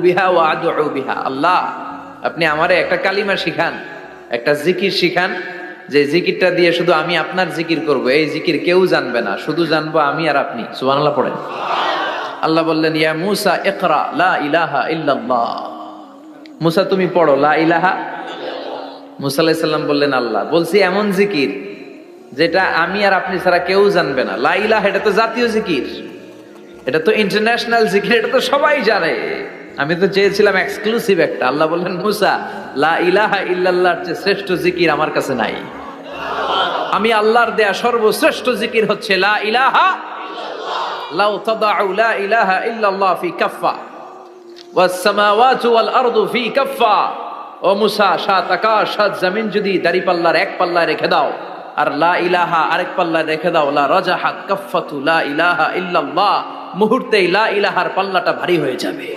বিহা ওয়া আদউ বিহা। আল্লাহ, আপনি আমারে একটা কালিমা শিখান, একটা জিকির শিখান, যে জিকিরটা দিয়ে শুধু আমি আপনার জিকির করব। এই জিকির কেউ জানবে না, শুধু জানবো আমি আর আপনি। সুবহানাল্লাহ পড়েন। আল্লাহ বললেন, ইয়া মূসা ইকরা লা ইলাহা ইল্লাল্লাহ। মূসা তুমি পড়ো লা ইলাহা। মূসা আলাইহিস সালাম বললেন, আল্লাহ বলছি এমন জিকির যেটা আমি আর আপনি ছাড়া কেউ জানবে না। লা ইলাহা এটা তো জাতীয় জিকির, এটা তো ইন্টারন্যাশনাল জিকির, এটা তো সবাই জানে। আমি তো চেয়েছিলাম এক্সক্লুসিভ একটা। আল্লাহ বললেন, মূসা লা ইলাহা ইল্লাল্লাহর চেয়ে শ্রেষ্ঠ জিকির আমার কাছে নাই। আমি আল্লাহর দেয়া সর্বশ্রেষ্ঠ জিকির হচ্ছে লা ইলাহা ইল্লাল্লাহ। লাউ তাদাউ লা ইলাহা ইল্লাল্লাহ ফি কাফফা ওয়াস সামাওয়াতু ওয়াল আরদু ফি কাফফা। ও মূসা, সাত আকাশ সাত জমিন যদি দাঁড়িপাল্লার এক পাল্লায় রেখে দাও আর লা ইলাহা আরেক পাল্লায় রেখে দাও, লা রাজাহাত কাফফাতু লা ইলাহা ইল্লাল্লাহ, মুহূর্তেই লা ইলাহার পাল্লাটা ভারী হয়ে যাবে।